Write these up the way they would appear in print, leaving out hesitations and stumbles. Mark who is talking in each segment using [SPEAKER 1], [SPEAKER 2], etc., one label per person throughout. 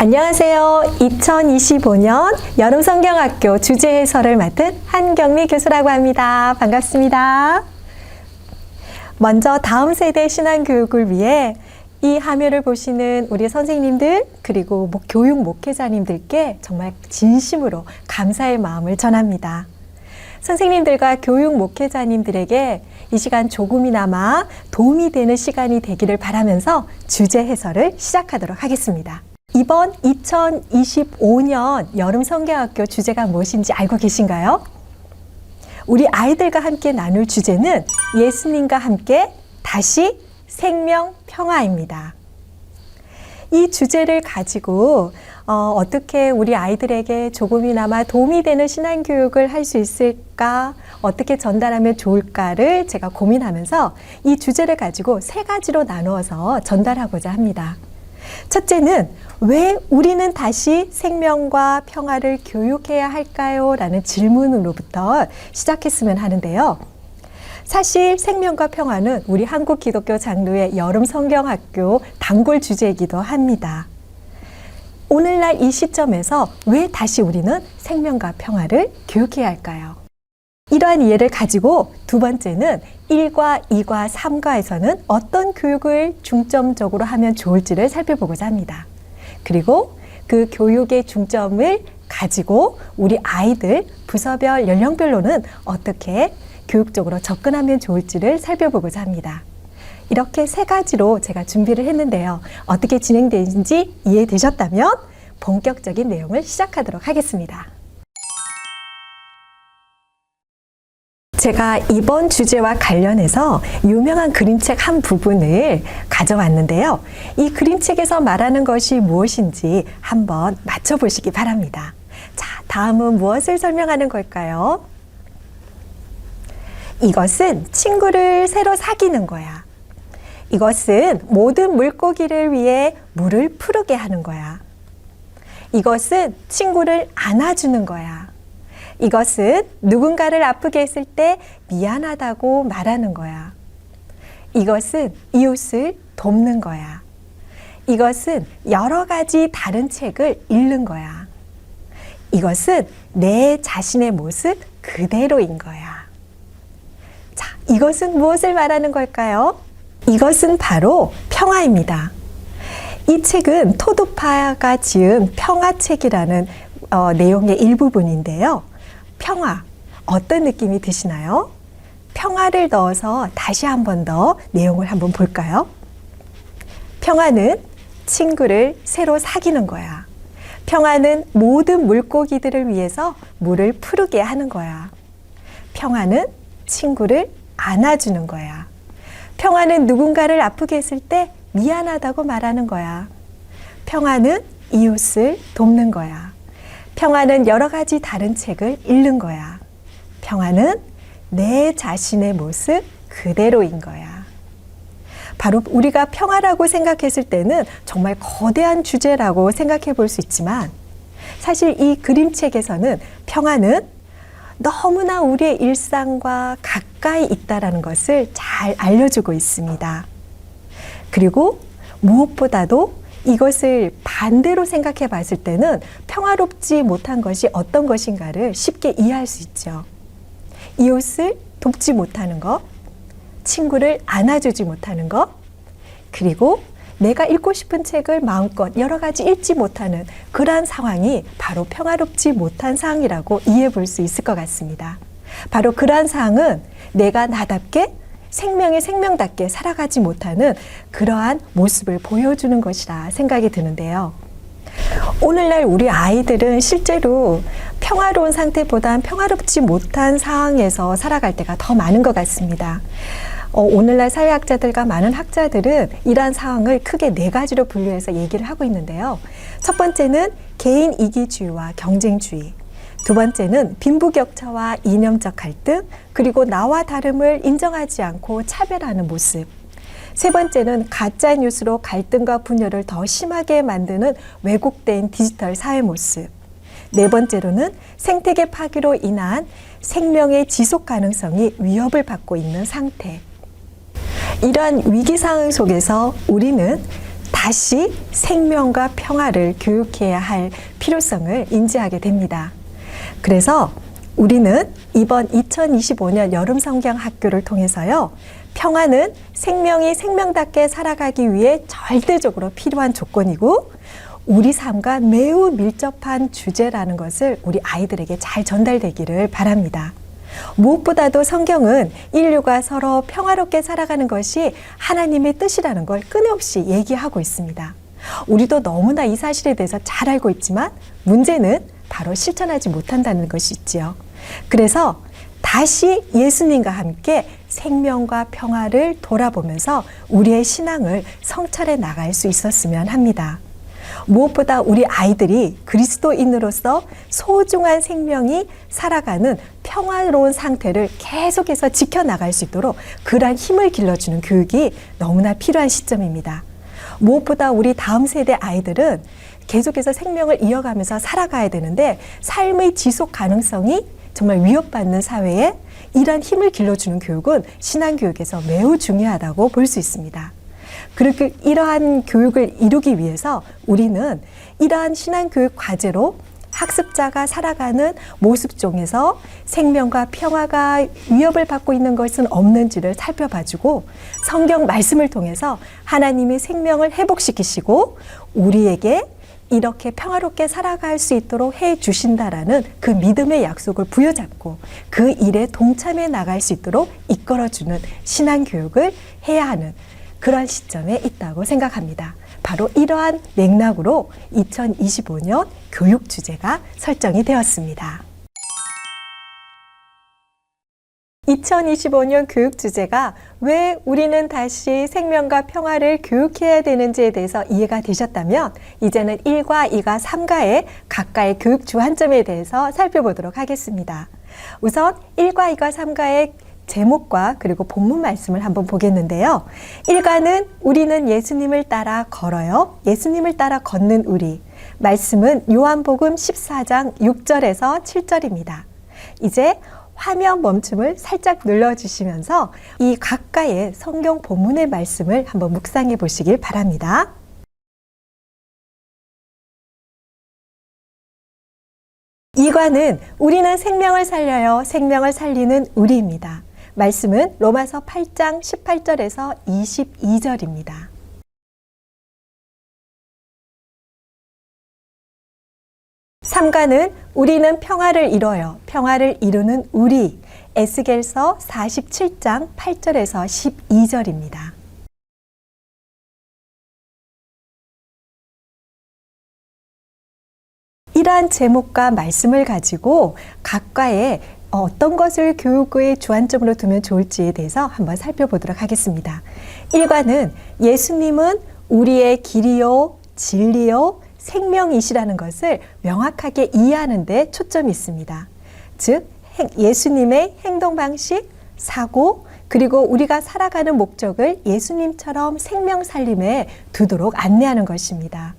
[SPEAKER 1] 안녕하세요. 2025년 여름성경학교 주제 해설을 맡은 한경미 교수라고 합니다. 반갑습니다. 먼저 다음 세대 신앙교육을 위해 이 화면을 보시는 우리 선생님들 그리고 교육 목회자님들께 정말 진심으로 감사의 마음을 전합니다. 선생님들과 교육 목회자님들에게 이 시간 조금이나마 도움이 되는 시간이 되기를 바라면서 주제 해설을 시작하도록 하겠습니다. 이번 2025년 여름성경학교 주제가 무엇인지 알고 계신가요? 우리 아이들과 함께 나눌 주제는 예수님과 함께 다시 생명 평화입니다. 이 주제를 가지고 어떻게 우리 아이들에게 조금이나마 도움이 되는 신앙교육을 할 수 있을까, 어떻게 전달하면 좋을까를 제가 고민하면서 이 주제를 가지고 세 가지로 나누어서 전달하고자 합니다. 첫째는 왜 우리는 다시 생명과 평화를 교육해야 할까요? 라는 질문으로부터 시작했으면 하는데요. 사실 생명과 평화는 우리 한국 기독교 장로의 여름성경학교 단골 주제이기도 합니다. 오늘날 이 시점에서 왜 다시 우리는 생명과 평화를 교육해야 할까요? 이러한 이해를 가지고 두 번째는 1과 2과 3과에서는 어떤 교육을 중점적으로 하면 좋을지를 살펴보고자 합니다. 그리고 그 교육의 중점을 가지고 우리 아이들 부서별 연령별로는 어떻게 교육적으로 접근하면 좋을지를 살펴보고자 합니다. 이렇게 세 가지로 제가 준비를 했는데요. 어떻게 진행되는지 이해되셨다면 본격적인 내용을 시작하도록 하겠습니다. 제가 이번 주제와 관련해서 유명한 그림책 한 부분을 가져왔는데요. 이 그림책에서 말하는 것이 무엇인지 한번 맞춰보시기 바랍니다. 자, 다음은 무엇을 설명하는 걸까요? 이것은 친구를 새로 사귀는 거야. 이것은 모든 물고기를 위해 물을 푸르게 하는 거야. 이것은 친구를 안아주는 거야. 이것은 누군가를 아프게 했을 때 미안하다고 말하는 거야. 이것은 이웃을 돕는 거야. 이것은 여러 가지 다른 책을 읽는 거야. 이것은 내 자신의 모습 그대로인 거야. 자, 이것은 무엇을 말하는 걸까요? 이것은 바로 평화입니다. 이 책은 토드파가 지은 평화책이라는 내용의 일부분인데요. 평화, 어떤 느낌이 드시나요? 평화를 넣어서 다시 한 번 더 내용을 한번 볼까요? 평화는 친구를 새로 사귀는 거야. 평화는 모든 물고기들을 위해서 물을 푸르게 하는 거야. 평화는 친구를 안아주는 거야. 평화는 누군가를 아프게 했을 때 미안하다고 말하는 거야. 평화는 이웃을 돕는 거야. 평화는 여러 가지 다른 책을 읽는 거야. 평화는 내 자신의 모습 그대로인 거야. 바로 우리가 평화라고 생각했을 때는 정말 거대한 주제라고 생각해 볼 수 있지만 사실 이 그림책에서는 평화는 너무나 우리의 일상과 가까이 있다는 것을 잘 알려주고 있습니다. 그리고 무엇보다도 이것을 반대로 생각해 봤을 때는 평화롭지 못한 것이 어떤 것인가를 쉽게 이해할 수 있죠. 이웃을 돕지 못하는 것, 친구를 안아주지 못하는 것, 그리고 내가 읽고 싶은 책을 마음껏 여러 가지 읽지 못하는 그러한 상황이 바로 평화롭지 못한 상황이라고 이해해 볼 수 있을 것 같습니다. 바로 그러한 상황은 내가 나답게 생명의 생명답게 살아가지 못하는 그러한 모습을 보여주는 것이라 생각이 드는데요. 오늘날 우리 아이들은 실제로 평화로운 상태보단 평화롭지 못한 상황에서 살아갈 때가 더 많은 것 같습니다. 오늘날 사회학자들과 많은 학자들은 이러한 상황을 크게 네 가지로 분류해서 얘기를 하고 있는데요. 첫 번째는 개인 이기주의와 경쟁주의. 두 번째는 빈부격차와 이념적 갈등, 그리고 나와 다름을 인정하지 않고 차별하는 모습. 세 번째는 가짜 뉴스로 갈등과 분열을 더 심하게 만드는 왜곡된 디지털 사회 모습. 네 번째로는 생태계 파괴로 인한 생명의 지속 가능성이 위협을 받고 있는 상태. 이러한 위기 상황 속에서 우리는 다시 생명과 평화를 교육해야 할 필요성을 인지하게 됩니다. 그래서 우리는 이번 2025년 여름 성경 학교를 통해서요, 평화는 생명이 생명답게 살아가기 위해 절대적으로 필요한 조건이고 우리 삶과 매우 밀접한 주제라는 것을 우리 아이들에게 잘 전달되기를 바랍니다. 무엇보다도 성경은 인류가 서로 평화롭게 살아가는 것이 하나님의 뜻이라는 걸 끊임없이 얘기하고 있습니다. 우리도 너무나 이 사실에 대해서 잘 알고 있지만 문제는 바로 실천하지 못한다는 것이 있지요. 그래서 다시 예수님과 함께 생명과 평화를 돌아보면서 우리의 신앙을 성찰해 나갈 수 있었으면 합니다. 무엇보다 우리 아이들이 그리스도인으로서 소중한 생명이 살아가는 평화로운 상태를 계속해서 지켜나갈 수 있도록 그러한 힘을 길러주는 교육이 너무나 필요한 시점입니다. 무엇보다 우리 다음 세대 아이들은 계속해서 생명을 이어가면서 살아가야 되는데 삶의 지속 가능성이 정말 위협받는 사회에 이러한 힘을 길러주는 교육은 신앙교육에서 매우 중요하다고 볼 수 있습니다. 그렇게 이러한 교육을 이루기 위해서 우리는 이러한 신앙교육 과제로 학습자가 살아가는 모습 중에서 생명과 평화가 위협을 받고 있는 것은 없는지를 살펴봐주고 성경 말씀을 통해서 하나님이 생명을 회복시키시고 우리에게 이렇게 평화롭게 살아갈 수 있도록 해 주신다라는 그 믿음의 약속을 부여잡고 그 일에 동참해 나갈 수 있도록 이끌어주는 신앙교육을 해야 하는 그러한 시점에 있다고 생각합니다. 바로 이러한 맥락으로 2025년 교육 주제가 설정이 되었습니다. 2025년 교육 주제가 왜 우리는 다시 생명과 평화를 교육해야 되는지에 대해서 이해가 되셨다면 이제는 1과 2과 3과의 각각의 교육 주안점에 대해서 살펴보도록 하겠습니다. 우선 1과 2과 3과의 제목과 그리고 본문 말씀을 한번 보겠는데요. 1과는 우리는 예수님을 따라 걸어요. 예수님을 따라 걷는 우리. 말씀은 요한복음 14장 6절에서 7절입니다. 이제 화면 멈춤을 살짝 눌러주시면서 이 각각의 성경 본문의 말씀을 한번 묵상해 보시길 바랍니다. 이과는 우리는 생명을 살려요. 생명을 살리는 우리입니다. 말씀은 로마서 8장 18절에서 22절입니다. 삼가는 우리는 평화를 이뤄요. 평화를 이루는 우리. 에스겔서 47장 8절에서 12절입니다. 이러한 제목과 말씀을 가지고 각과의 어떤 것을 교육의 주안점으로 두면 좋을지에 대해서 한번 살펴보도록 하겠습니다. 1과는 예수님은 우리의 길이요, 진리요, 생명이시라는 것을 명확하게 이해하는 데 초점이 있습니다. 즉, 예수님의 행동 방식, 사고, 그리고 우리가 살아가는 목적을 예수님처럼 생명 살림에 두도록 안내하는 것입니다.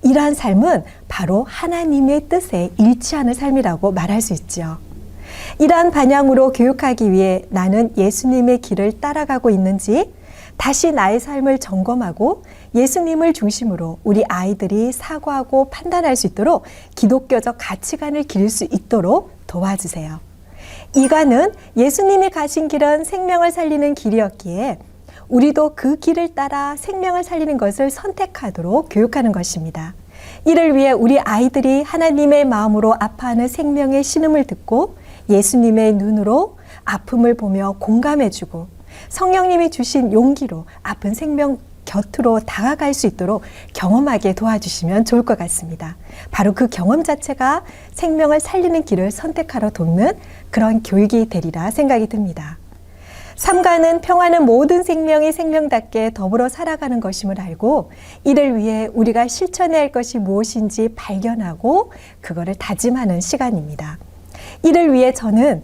[SPEAKER 1] 이러한 삶은 바로 하나님의 뜻에 일치하는 삶이라고 말할 수 있죠. 이러한 방향으로 교육하기 위해 나는 예수님의 길을 따라가고 있는지 다시 나의 삶을 점검하고 예수님을 중심으로 우리 아이들이 사고하고 판단할 수 있도록 기독교적 가치관을 기를 수 있도록 도와주세요. 이과는 예수님이 가신 길은 생명을 살리는 길이었기에 우리도 그 길을 따라 생명을 살리는 것을 선택하도록 교육하는 것입니다. 이를 위해 우리 아이들이 하나님의 마음으로 아파하는 생명의 신음을 듣고 예수님의 눈으로 아픔을 보며 공감해주고 성령님이 주신 용기로 아픈 생명 곁으로 다가갈 수 있도록 경험하게 도와주시면 좋을 것 같습니다. 바로 그 경험 자체가 생명을 살리는 길을 선택하러 돕는 그런 교육이 되리라 생각이 듭니다. 3과는 평화는 모든 생명이 생명답게 더불어 살아가는 것임을 알고 이를 위해 우리가 실천해야 할 것이 무엇인지 발견하고 그거를 다짐하는 시간입니다. 이를 위해 저는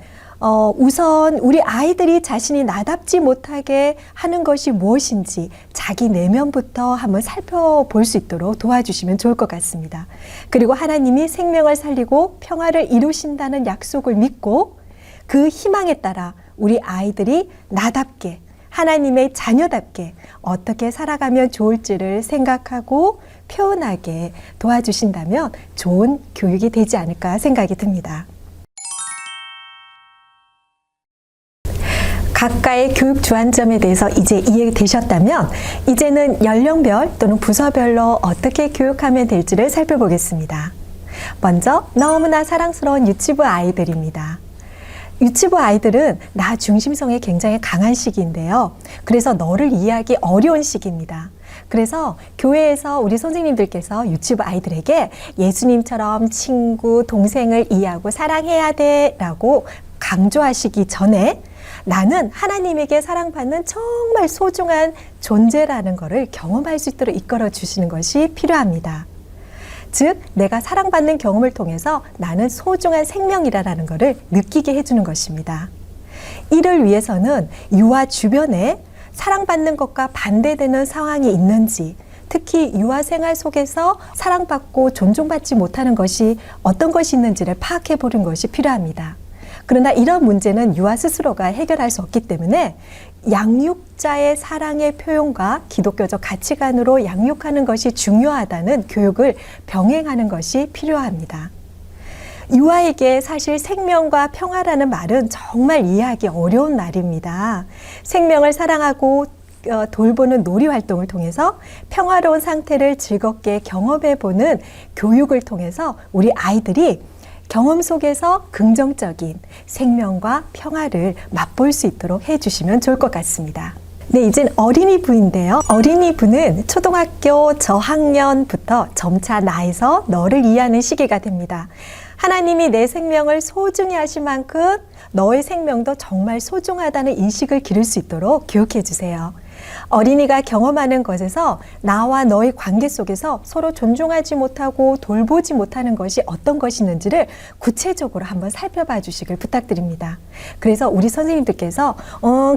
[SPEAKER 1] 우선 우리 아이들이 자신이 나답지 못하게 하는 것이 무엇인지 자기 내면부터 한번 살펴볼 수 있도록 도와주시면 좋을 것 같습니다. 그리고 하나님이 생명을 살리고 평화를 이루신다는 약속을 믿고 그 희망에 따라 우리 아이들이 나답게 하나님의 자녀답게 어떻게 살아가면 좋을지를 생각하고 표현하게 도와주신다면 좋은 교육이 되지 않을까 생각이 듭니다. 각가의 교육 주안점에 대해서 이제 이해되셨다면 이제는 연령별 또는 부서별로 어떻게 교육하면 될지를 살펴보겠습니다. 먼저 너무나 사랑스러운 유치부 아이들입니다. 유치부 아이들은 나 중심성이 굉장히 강한 시기인데요. 그래서 너를 이해하기 어려운 시기입니다. 그래서 교회에서 우리 선생님들께서 유치부 아이들에게 예수님처럼 친구, 동생을 이해하고 사랑해야 돼 라고 강조하시기 전에 나는 하나님에게 사랑받는 정말 소중한 존재라는 것을 경험할 수 있도록 이끌어 주시는 것이 필요합니다. 즉, 내가 사랑받는 경험을 통해서 나는 소중한 생명이라는 것을 느끼게 해주는 것입니다. 이를 위해서는 유아 주변에 사랑받는 것과 반대되는 상황이 있는지, 특히 유아 생활 속에서 사랑받고 존중받지 못하는 것이 어떤 것이 있는지를 파악해 보는 것이 필요합니다. 그러나 이런 문제는 유아 스스로가 해결할 수 없기 때문에 양육자의 사랑의 표현과 기독교적 가치관으로 양육하는 것이 중요하다는 교육을 병행하는 것이 필요합니다. 유아에게 사실 생명과 평화라는 말은 정말 이해하기 어려운 말입니다. 생명을 사랑하고 돌보는 놀이 활동을 통해서 평화로운 상태를 즐겁게 경험해보는 교육을 통해서 우리 아이들이 경험 속에서 긍정적인 생명과 평화를 맛볼 수 있도록 해주시면 좋을 것 같습니다. 네, 이젠 어린이부인데요. 어린이부는 초등학교 저학년부터 점차 나에서 너를 이해하는 시기가 됩니다. 하나님이 내 생명을 소중히 하신 만큼 너의 생명도 정말 소중하다는 인식을 기를 수 있도록 교육해 주세요. 어린이가 경험하는 것에서 나와 너의 관계 속에서 서로 존중하지 못하고 돌보지 못하는 것이 어떤 것이 있는지를 구체적으로 한번 살펴봐 주시길 부탁드립니다. 그래서 우리 선생님들께서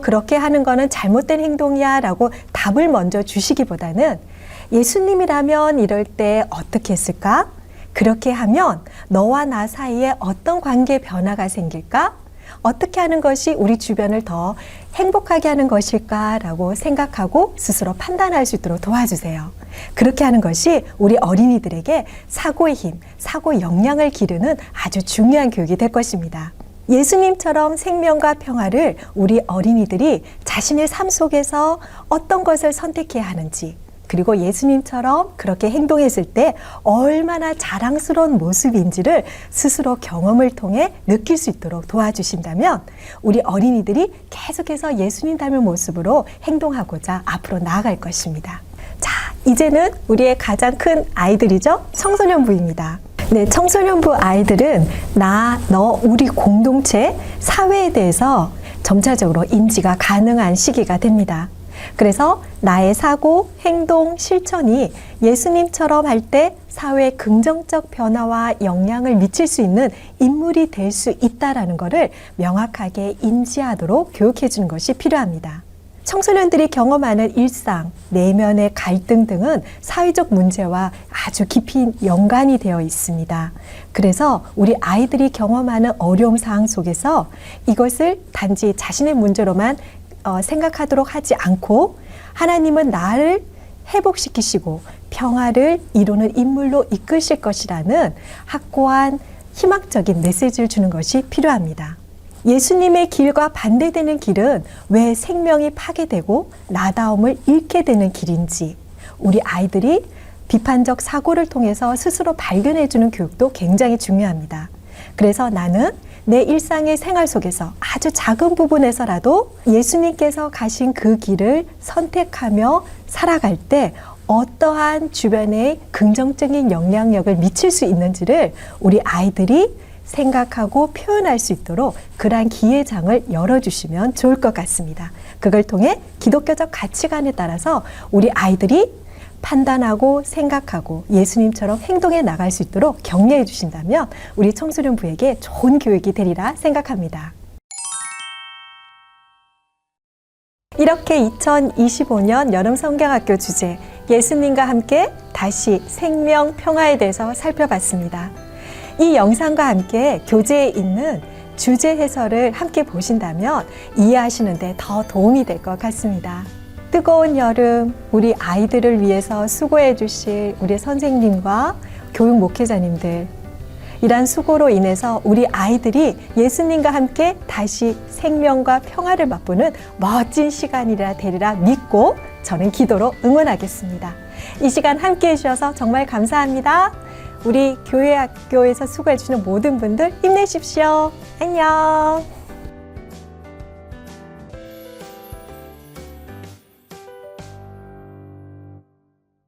[SPEAKER 1] 그렇게 하는 거는 잘못된 행동이야 라고 답을 먼저 주시기보다는 예수님이라면 이럴 때 어떻게 했을까? 그렇게 하면 너와 나 사이에 어떤 관계 변화가 생길까? 어떻게 하는 것이 우리 주변을 더 행복하게 하는 것일까라고 생각하고 스스로 판단할 수 있도록 도와주세요. 그렇게 하는 것이 우리 어린이들에게 사고의 힘, 사고 역량을 기르는 아주 중요한 교육이 될 것입니다. 예수님처럼 생명과 평화를 우리 어린이들이 자신의 삶 속에서 어떤 것을 선택해야 하는지, 그리고 예수님처럼 그렇게 행동했을 때 얼마나 자랑스러운 모습인지를 스스로 경험을 통해 느낄 수 있도록 도와주신다면 우리 어린이들이 계속해서 예수님 닮은 모습으로 행동하고자 앞으로 나아갈 것입니다. 자, 이제는 우리의 가장 큰 아이들이죠. 청소년부입니다. 네, 청소년부 아이들은 나, 너, 우리 공동체, 사회에 대해서 점차적으로 인지가 가능한 시기가 됩니다. 그래서 나의 사고, 행동, 실천이 예수님처럼 할 때 사회에 긍정적 변화와 영향을 미칠 수 있는 인물이 될 수 있다는 것을 명확하게 인지하도록 교육해 주는 것이 필요합니다. 청소년들이 경험하는 일상, 내면의 갈등 등은 사회적 문제와 아주 깊이 연관이 되어 있습니다. 그래서 우리 아이들이 경험하는 어려움 상황 속에서 이것을 단지 자신의 문제로만 생각하도록 하지 않고 하나님은 나를 회복시키시고 평화를 이루는 인물로 이끄실 것이라는 확고한 희망적인 메시지를 주는 것이 필요합니다. 예수님의 길과 반대되는 길은 왜 생명이 파괴되고 나다움을 잃게 되는 길인지 우리 아이들이 비판적 사고를 통해서 스스로 발견해주는 교육도 굉장히 중요합니다. 그래서 나는 내 일상의 생활 속에서 아주 작은 부분에서라도 예수님께서 가신 그 길을 선택하며 살아갈 때 어떠한 주변에 긍정적인 영향력을 미칠 수 있는지를 우리 아이들이 생각하고 표현할 수 있도록 그러한 기회장을 열어주시면 좋을 것 같습니다. 그걸 통해 기독교적 가치관에 따라서 우리 아이들이 판단하고 생각하고 예수님처럼 행동해 나갈 수 있도록 격려해 주신다면 우리 청소년부에게 좋은 교육이 되리라 생각합니다. 이렇게 2025년 여름 성경학교 주제 예수님과 함께 다시 생명 평화에 대해서 살펴봤습니다. 이 영상과 함께 교재에 있는 주제 해설을 함께 보신다면 이해하시는데 더 도움이 될 것 같습니다. 뜨거운 여름, 우리 아이들을 위해서 수고해 주실 우리 선생님과 교육 목회자님들, 이러한 수고로 인해서 우리 아이들이 예수님과 함께 다시 생명과 평화를 맛보는 멋진 시간이라 되리라 믿고 저는 기도로 응원하겠습니다. 이 시간 함께 해주셔서 정말 감사합니다. 우리 교회 학교에서 수고해 주시는 모든 분들 힘내십시오. 안녕.